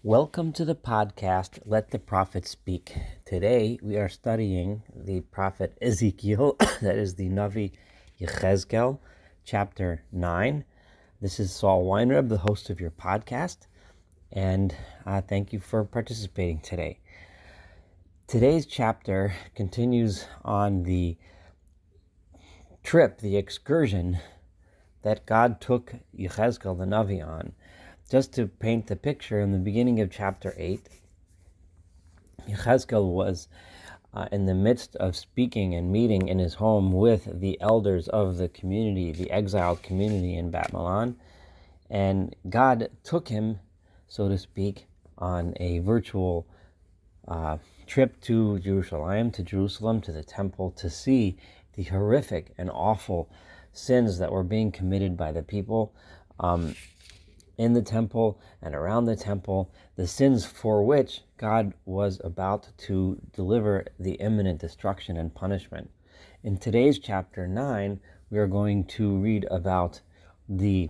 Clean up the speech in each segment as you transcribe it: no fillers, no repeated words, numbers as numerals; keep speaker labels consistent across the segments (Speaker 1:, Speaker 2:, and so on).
Speaker 1: Welcome to the podcast, Let the Prophet Speak. Today we are studying the prophet Ezekiel, that is the Navi Ezekiel, chapter 9. This is Saul Weinreb, the host of your podcast, and thank you for participating today. Today's chapter continues on the trip, the excursion that God took Ezekiel the Navi on. Just to paint the picture, in the beginning of chapter 8, Ezekiel was in the midst of speaking and meeting in his home with the elders of the community, the exiled community in Babylon, and God took him, so to speak, on a virtual trip to Jerusalem, to the temple, to see the horrific and awful sins that were being committed by the people in the temple and around the temple, the sins for which God was about to deliver the imminent destruction and punishment. In today's chapter 9, we are going to read about the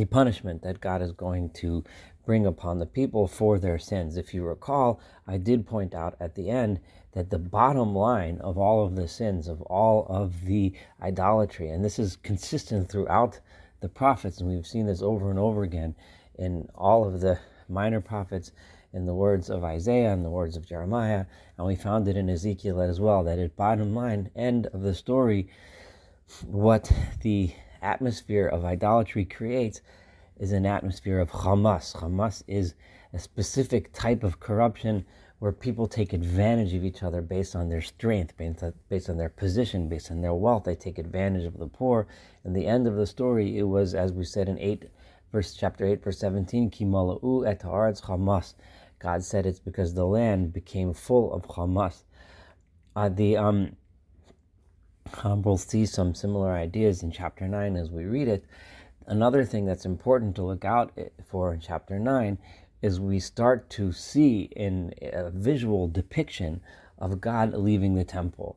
Speaker 1: punishment that God is going to bring upon the people for their sins. If you recall, I did point out at the end that the bottom line of all of the sins, of all of the idolatry, and this is consistent throughout the prophets, and we've seen this over and over again in all of the minor prophets, in the words of Isaiah and the words of Jeremiah, and we found it in Ezekiel as well, that at bottom line, end of the story, what the atmosphere of idolatry creates is an atmosphere of Hamas. Hamas is a specific type of corruption where people take advantage of each other based on their strength, based on their position, based on their wealth. They take advantage of the poor. And the end of the story, it was, as we said in chapter 8, verse 17, Ki mala'u et haaretz Hamas. God said it's because the land became full of Hamas. We'll see some similar ideas in chapter 9 as we read it. Another thing that's important to look out for in chapter 9 is we start to see in a visual depiction of God leaving the temple.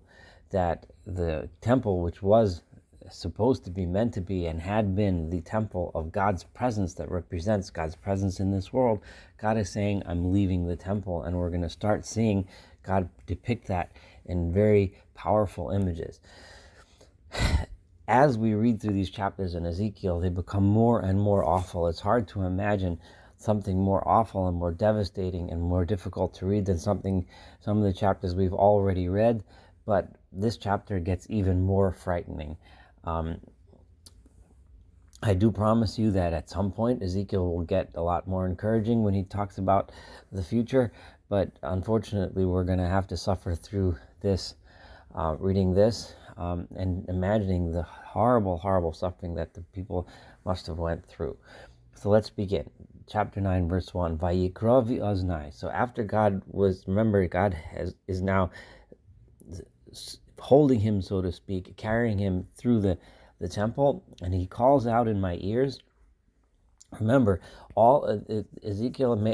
Speaker 1: That the temple, which was supposed to be, meant to be, and had been the temple of God's presence that represents God's presence in this world, God is saying, I'm leaving the temple, and we're going to start seeing God depict that in very powerful images. As we read through these chapters in Ezekiel, they become more and more awful. It's hard to imagine something more awful and more devastating and more difficult to read than some of the chapters we've already read, but this chapter gets even more frightening. I do promise you that at some point Ezekiel will get a lot more encouraging when he talks about the future, but unfortunately we're going to have to suffer through this, reading this and imagining the horrible, horrible suffering that the people must have went through. So let's begin. Chapter 9, verse 1. Vayikra v'aznai. So after God is now holding him, so to speak, carrying him through the temple, and he calls out in my ears. Remember, Ezekiel the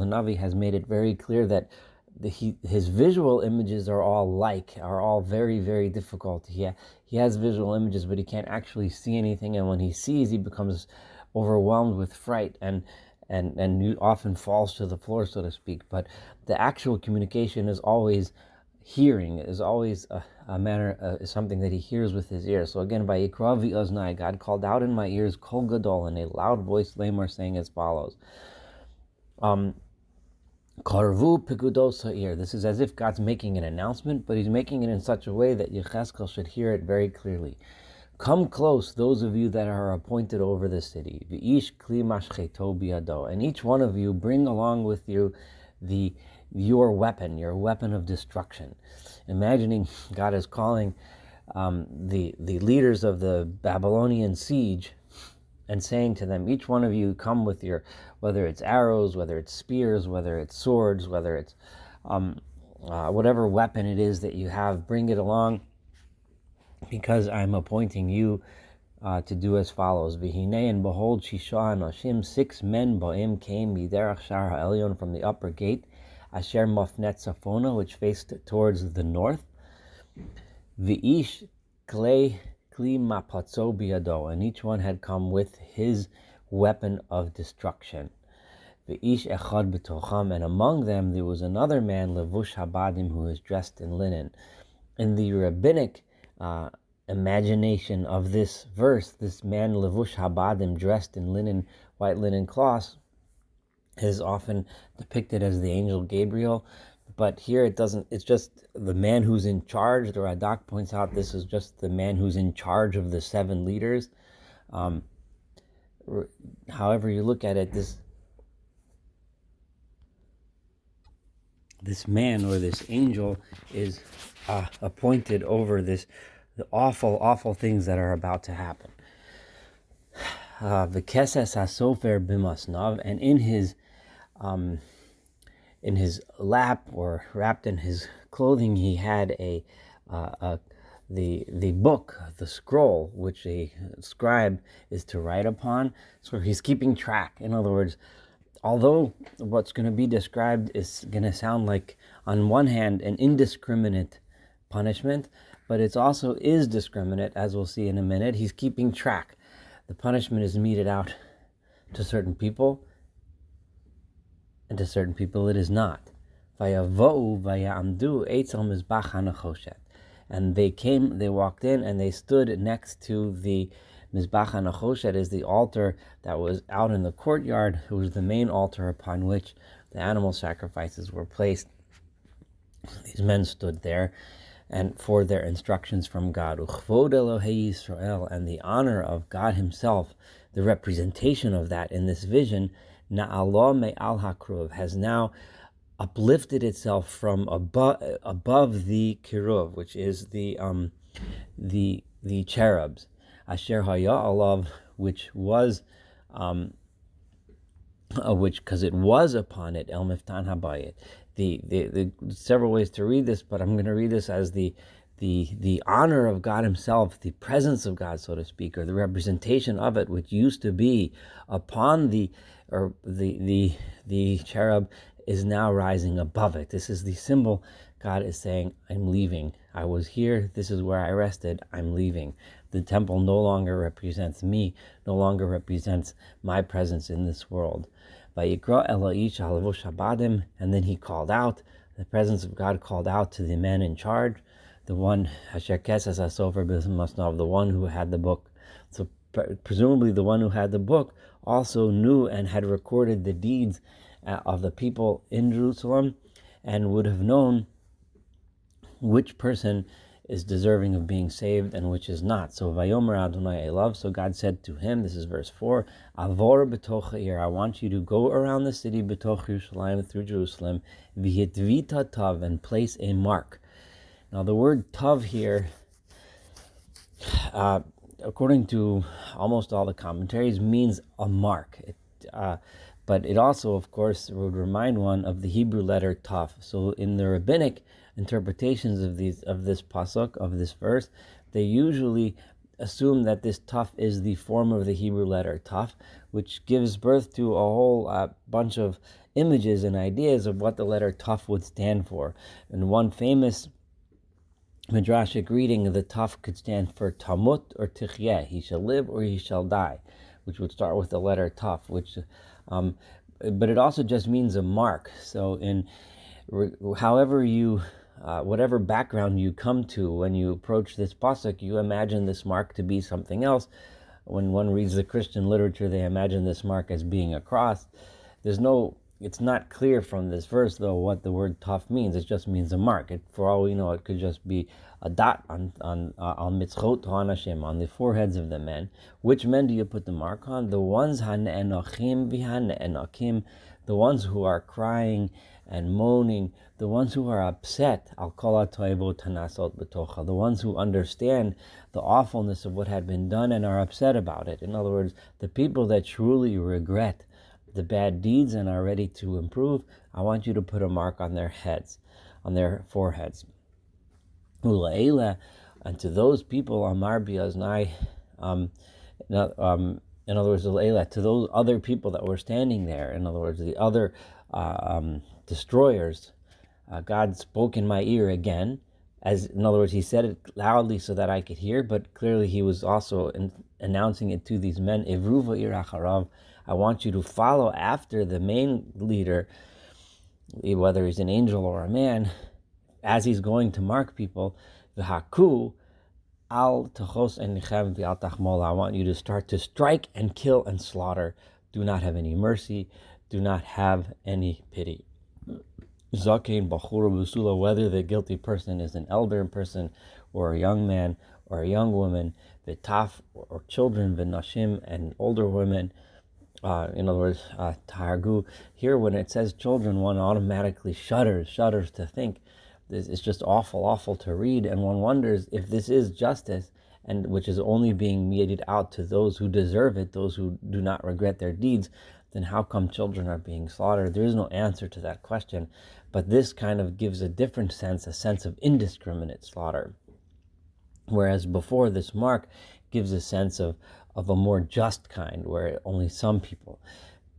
Speaker 1: Navi has made it very clear that his visual images are all very, very difficult. He has visual images, but he can't actually see anything, and when he sees, he becomes overwhelmed with fright and often falls to the floor, so to speak. But the actual communication is always hearing, is always is something that he hears with his ears. So again, by Yikra v'oznai, God called out in my ears, Kol Gadol, in a loud voice, Lamar, saying as follows. Karvu Pikudos Ha'ir. This is as if God's making an announcement, but he's making it in such a way that Yechezkel should hear it very clearly. Come close, those of you that are appointed over the city. V'ish kli mashcheto biado. And each one of you bring along with you your weapon of destruction. Imagining God is calling the leaders of the Babylonian siege and saying to them, each one of you come with whether it's arrows, whether it's spears, whether it's swords, whether it's whatever weapon it is that you have, bring it along, because I'm appointing you to do as follows. V'hinei, and behold, Shisha Anoshim, 6 men Bo'im came Miderach Shar HaElyon, from the upper gate, Asher Mafnet Safona, which faced towards the north. V'ish Kli Mapatzo Biado, and each one had come with his weapon of destruction. V'ish echad b'tocham, and among them there was another man, levush habadim, who was dressed in linen. In the rabbinic imagination of this verse, this man, levush habadim, dressed in linen, white linen cloths, is often depicted as the angel Gabriel, but here it doesn't. It's just the man who's in charge. The Radak points out this is just the man who's in charge of the 7 leaders. However you look at it, this man or this angel is appointed over the awful things that are about to happen. V'keses hasofer b'masnav, and in his lap, or wrapped in his clothing, he had the book, the scroll, which a scribe is to write upon. So he's keeping track. In other words, although what's going to be described is going to sound like, on one hand, an indiscriminate punishment, but it also is discriminate, as we'll see in a minute. He's keeping track. The punishment is meted out to certain people, and to certain people it is not. Vayavo'u vayamdu eitzel mizbach hanachoshet. And they walked in, and they stood next to the Mizbach HaNachoshet, is the altar that was out in the courtyard. It was the main altar upon which the animal sacrifices were placed. These men stood there, and for their instructions from God. Uchvod Elohei Yisrael, and the honor of God Himself, the representation of that in this vision, Na'alo me'al hakruv, has now uplifted itself from above the cherub, which is the cherubs. Asher haya alav, which was because it was upon it, el miftan habayit. The several ways to read this, but I'm going to read this as the honor of God Himself, the presence of God, so to speak, or the representation of it, which used to be upon the cherub, is now rising above it. This is the symbol. God is saying, I'm leaving. I was here. This is where I rested. I'm leaving. The temple no longer represents me, no longer represents my presence in this world. Vayikra Eloish halavush habadim, and then he called out. The presence of God called out to the man in charge, the one Asher Kesas Hasofer B'Masnav, the one who had the book. So presumably the one who had the book also knew and had recorded the deeds of the people in Jerusalem, and would have known which person is deserving of being saved and which is not. So Vayomer Adonai Elav, so God said to him, this is verse 4, Avor b'toch ha'ir, I want you to go around the city b'toch Yerushalayim, through Jerusalem, v'hitvita tav, and place a mark. Now the word tav here, according to almost all the commentaries, means a mark. But it also, of course, would remind one of the Hebrew letter Taf. So in the rabbinic interpretations of this pasuk, of this verse, they usually assume that this Taf is the form of the Hebrew letter Taf, which gives birth to a whole bunch of images and ideas of what the letter Taf would stand for. And one famous midrashic reading, the Taf could stand for Tamut or Tichyeh, he shall live or he shall die, which would start with the letter Taf, which but it also just means a mark. So however you, whatever background you come to when you approach this pasuk, you imagine this mark to be something else. When one reads the Christian literature, they imagine this mark as being a cross. It's not clear from this verse, though, what the word taf means. It just means a mark. For all we know, it could just be a dot on mitzchot Hashem, on the foreheads of the men. Which men do you put the mark on? The ones hane'enochim v'hane'enokim, the ones who are crying and moaning, the ones who are upset, al kol ha'toivot hanasot b'tocha, the ones who understand the awfulness of what had been done and are upset about it. In other words, the people that truly regret the bad deeds and are ready to improve, I want you to put a mark on their heads, on their foreheads. Ula'ela, and to those people, Amar Biaznai, in other words, Ula'ela, to those other people that were standing there, in other words, the other destroyers, God spoke in my ear again, in other words, He said it loudly so that I could hear, but clearly He was also announcing it to these men, Evruva ir acharav, I want you to follow after the main leader, whether he's an angel or a man, as he's going to mark people. V'haku al techos enichem v'al tachmol. I want you to start to strike and kill and slaughter. Do not have any mercy. Do not have any pity. Zakein bachura busula, whether the guilty person is an elder person or a young man or a young woman, v'taf, or children, v'nashim, and older women. In other words, targu. Here, when it says children, one automatically shudders to think. This is just awful to read, and one wonders if this is justice, and which is only being meted out to those who deserve it, those who do not regret their deeds. Then how come children are being slaughtered? There is no answer to that question, but this kind of gives a different sense, a sense of indiscriminate slaughter. Whereas before, this mark gives a sense of a more just kind, where only some people.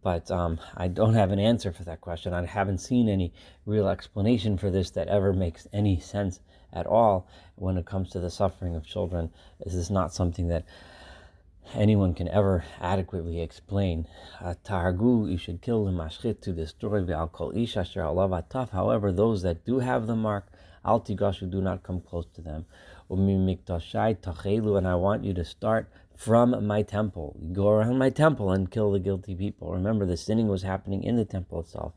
Speaker 1: But I don't have an answer for that question. I haven't seen any real explanation for this that ever makes any sense at all when it comes to the suffering of children. This is not something that anyone can ever adequately explain. Tahargu, you should kill the mashchit, to destroy, ve'al kol ish asher alav ataf. However, those that do have the mark, al tigashu, do not come close to them. Umimikdashai tachelu, and I want you to start from my temple. You go around my temple and kill the guilty people. Remember, the sinning was happening in the temple itself.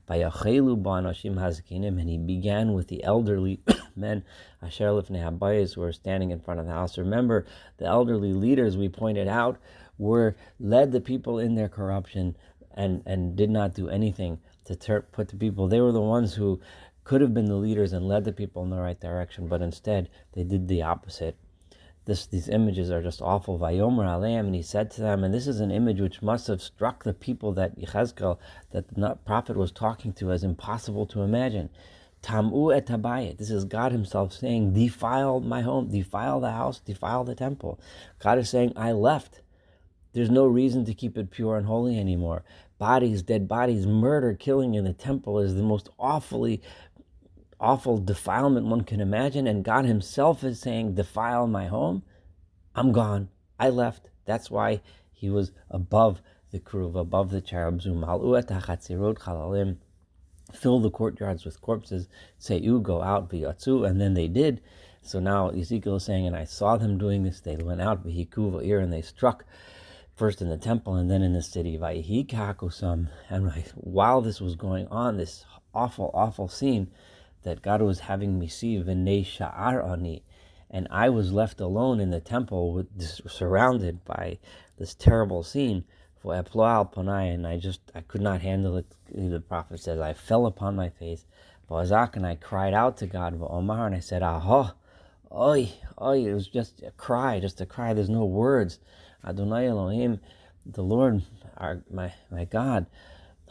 Speaker 1: Vayachelu ba'anashim hazkinim, and he began with the elderly men, asher lifnei habayis, who were standing in front of the house. Remember, the elderly leaders, we pointed out, led the people in their corruption and did not do anything to put the people. They were the ones who could have been the leaders and led the people in the right direction, but instead they did the opposite. These images are just awful. Vayomer aleim, and he said to them, and this is an image which must have struck the people that Ezekiel, that the prophet was talking to, as impossible to imagine. Tam'u et habayit. This is God himself saying, defile my home, defile the house, defile the temple. God is saying, I left. There's no reason to keep it pure and holy anymore. Bodies, dead bodies, murder, killing in the temple is the most awful defilement one can imagine, and God himself is saying, defile my home. I'm gone. I left. That's why he was above the keruv, above the cherubs. Fill the courtyards with corpses. Sei'u, go out, v'yatzu, and then they did. So now Ezekiel is saying, and I saw them doing this. They went out, v'hiku v'ir, and they struck first in the temple and then in the city. V'yihi k'hakusam. And while this was going on, this awful scene that God was having me see, v'nei sha'ar ani, and I was left alone in the temple, surrounded by this terrible scene. V'eplo al panai, and I could not handle it. The prophet says, I fell upon my face. V'azak, and I cried out to God. V'omar, and I said, Aha, oi. It was just a cry. There's no words. Adonai Elohim, the Lord, my God.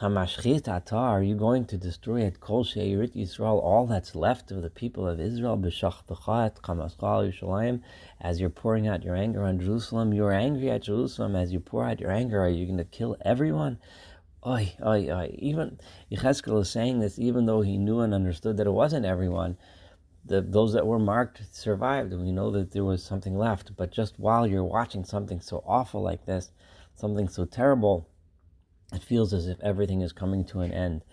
Speaker 1: Hamashchit ata, are you going to destroy at kol she'irit Yisrael, all that's left of the people of Israel, b'shachtacha et chamascha al Yerushalayim, as you're pouring out your anger on Jerusalem? You're angry at Jerusalem. As you pour out your anger, are you going to kill everyone? Oy. Even Ezekiel is saying this, even though he knew and understood that it wasn't everyone. Those that were marked survived, and we know that there was something left. But just while you're watching something so awful like this, something so terrible, it feels as if everything is coming to an end,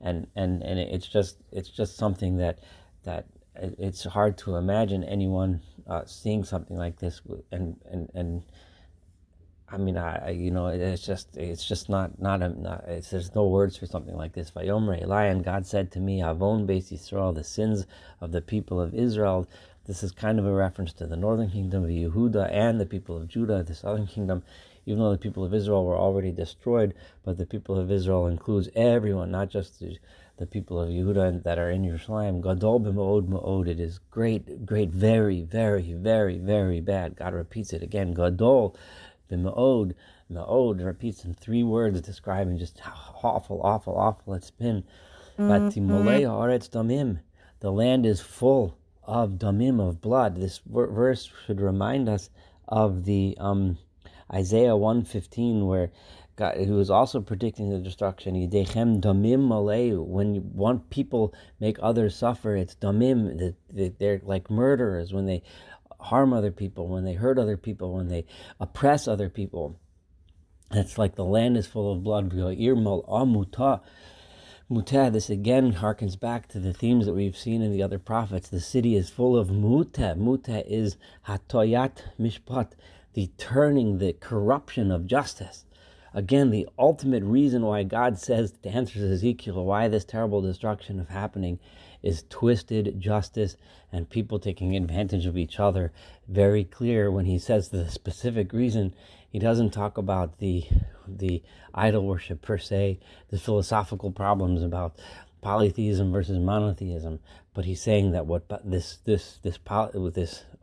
Speaker 1: and it's just something that it's hard to imagine anyone seeing something like this, and I mean, it's just not there's no words for something like this. Vayomer Eli, and God said to me, Avon Beis Yisrael, the sins of the people of Israel. This is kind of a reference to the northern kingdom of Yehuda and the people of Judah, the southern kingdom. Even though the people of Israel were already destroyed, but the people of Israel includes everyone, not just the people of Yehuda that are in Yerushalayim. Gadol b'ma'od ma'od. It is great, very, very, very, very bad. God repeats it again. Gadol b'ma'od. Ma'od repeats in 3 words, describing just how awful it's been. Vatimolei haaretz damim. The land is full of damim, of blood. This verse should remind us of the Isaiah 1:15, where God, who is also predicting the destruction, Yidechem damim maleu. When one people make others suffer, it's damim. They're like murderers when they harm other people, when they hurt other people, when they oppress other people. It's like the land is full of blood. Muteh, this again harkens back to the themes that we've seen in the other prophets. The city is full of muteh. Muteh is hatoyat mishpat, the turning, the corruption of justice. Again, the ultimate reason why God says to answer Ezekiel why this terrible destruction is happening is twisted justice and people taking advantage of each other. Very clear when he says the specific reason. He doesn't talk about the idol worship per se, the philosophical problems about polytheism versus monotheism, but he's saying that what this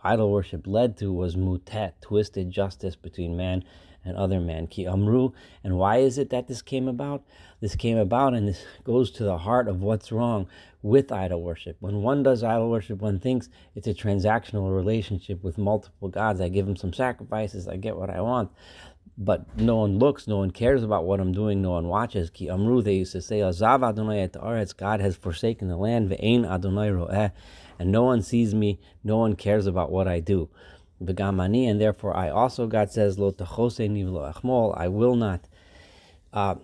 Speaker 1: idol worship led to was mutet, twisted justice between man and other man. Ki amru, and why is it that this came about? This came about, and this goes to the heart of what's wrong with idol worship. When one does idol worship, one thinks it's a transactional relationship with multiple gods. I give them some sacrifices, I get what I want. But no one looks, no one cares about what I'm doing, no one watches. Ki amru, they used to say, Azav Adonai et haaretz, God has forsaken the land, ve'ein Adonai ro'eh, and no one sees me, no one cares about what I do. Begamani, and therefore I also, God says, Lo tachoseni v'lo achmol, I will not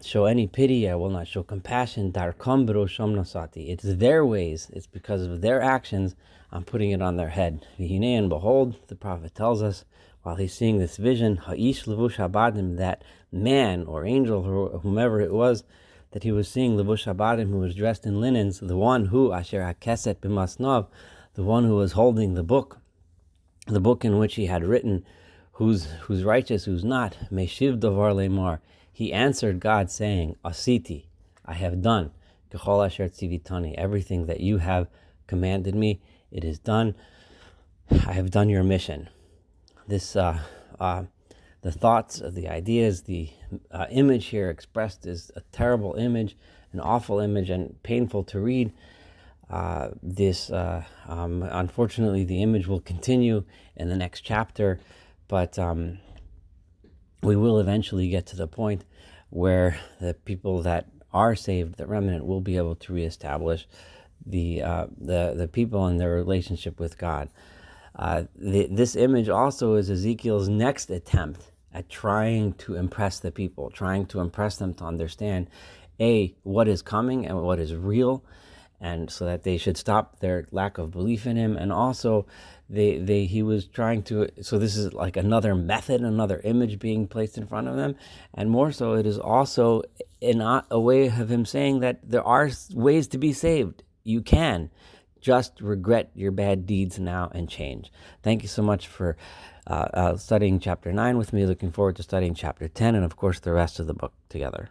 Speaker 1: show any pity, I will not show compassion. Darkam b'rosham nasati, it's their ways, it's because of their actions, I'm putting it on their head. V'hinei, and behold, the prophet tells us, while he's seeing this vision, ha'ish levush habadim, that man or angel or whomever it was that he was seeing, levush habadim, who was dressed in linens, the one who, asher hakeset b'masnav, the one who was holding the book in which he had written, who's righteous, who's not, meshiv davar lemar, he answered God saying, asiti, I have done, kechol asher tzivitani, everything that you have commanded me, it is done, I have done your mission. This, the thoughts, the ideas, the image here expressed is a terrible image, an awful image, and painful to read. Unfortunately, the image will continue in the next chapter, but we will eventually get to the point where the people that are saved, the remnant, will be able to reestablish the people and their relationship with God. This image also is Ezekiel's next attempt at trying to impress the people, trying to impress them to understand, what is coming and what is real, and so that they should stop their lack of belief in him. And also, he was trying to, so this is like another method, another image being placed in front of them, and more so, it is also a way of him saying that there are ways to be saved. You can. Just regret your bad deeds now and change. Thank you so much for studying chapter 9 with me. Looking forward to studying chapter 10 and, of course, the rest of the book together.